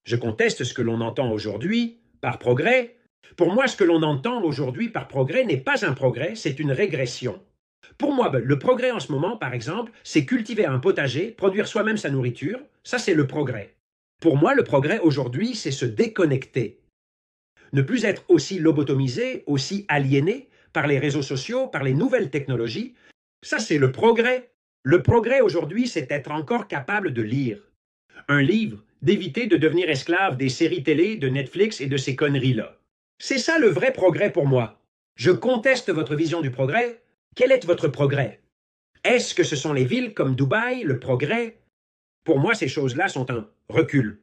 Je conteste ce que l'on entend aujourd'hui par progrès. Pour moi, ce que l'on entend aujourd'hui par progrès n'est pas un progrès, c'est une régression. Pour moi, le progrès en ce moment, par exemple, c'est cultiver un potager, produire soi-même sa nourriture. Ça, c'est le progrès. Pour moi, le progrès aujourd'hui, c'est se déconnecter. Ne plus être aussi lobotomisé, aussi aliéné par les réseaux sociaux, par les nouvelles technologies. Ça, c'est le progrès. Le progrès aujourd'hui, c'est être encore capable de lire un livre, d'éviter de devenir esclave des séries télé, de Netflix et de ces conneries-là. C'est ça le vrai progrès pour moi. Je conteste votre vision du progrès. Quel est votre progrès? Est-ce que ce sont les villes comme Dubaï, le progrès? Pour moi, ces choses-là sont un recul.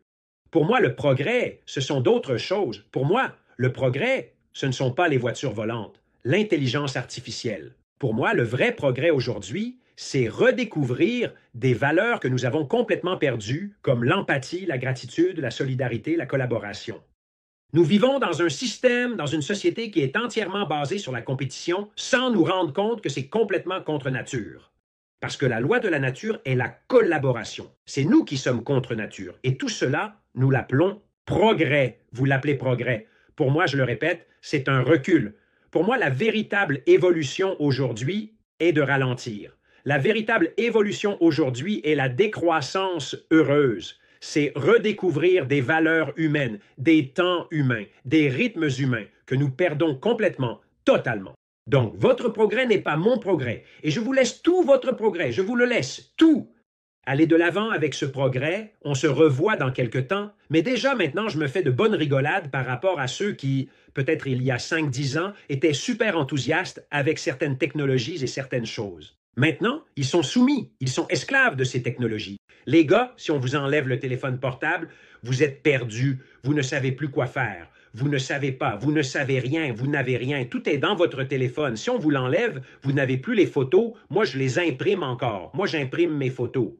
Pour moi, le progrès, ce sont d'autres choses. Pour moi, le progrès, ce ne sont pas les voitures volantes, l'intelligence artificielle. Pour moi, le vrai progrès aujourd'hui, c'est redécouvrir des valeurs que nous avons complètement perdues, comme l'empathie, la gratitude, la solidarité, la collaboration. Nous vivons dans un système, dans une société qui est entièrement basée sur la compétition sans nous rendre compte que c'est complètement contre nature. Parce que la loi de la nature est la collaboration. C'est nous qui sommes contre nature. Et tout cela, nous l'appelons progrès. Vous l'appelez progrès. Pour moi, je le répète, c'est un recul. Pour moi, la véritable évolution aujourd'hui est de ralentir. La véritable évolution aujourd'hui est la décroissance heureuse. C'est redécouvrir des valeurs humaines, des temps humains, des rythmes humains que nous perdons complètement, totalement. Donc, votre progrès n'est pas mon progrès. Et je vous laisse tout votre progrès. Je vous le laisse, tout. Allez de l'avant avec ce progrès. On se revoit dans quelque temps. Mais déjà, maintenant, je me fais de bonnes rigolades par rapport à ceux qui, peut-être il y a 5-10 ans, étaient super enthousiastes avec certaines technologies et certaines choses. Maintenant, ils sont soumis, ils sont esclaves de ces technologies. Les gars, si on vous enlève le téléphone portable, vous êtes perdus, vous ne savez plus quoi faire. Vous ne savez pas, vous ne savez rien, vous n'avez rien. Tout est dans votre téléphone. Si on vous l'enlève, vous n'avez plus les photos. Moi, je les imprime encore. Moi, j'imprime mes photos.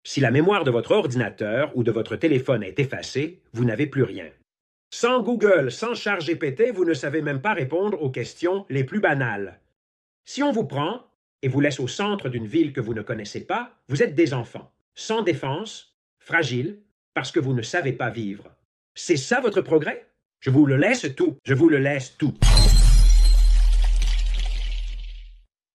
Si la mémoire de votre ordinateur ou de votre téléphone est effacée, vous n'avez plus rien. Sans Google, sans ChatGPT, vous ne savez même pas répondre aux questions les plus banales. Si on vous prend et vous laisse au centre d'une ville que vous ne connaissez pas, vous êtes des enfants, sans défense, fragiles, parce que vous ne savez pas vivre. C'est ça votre progrès? Je vous le laisse tout. Je vous le laisse tout.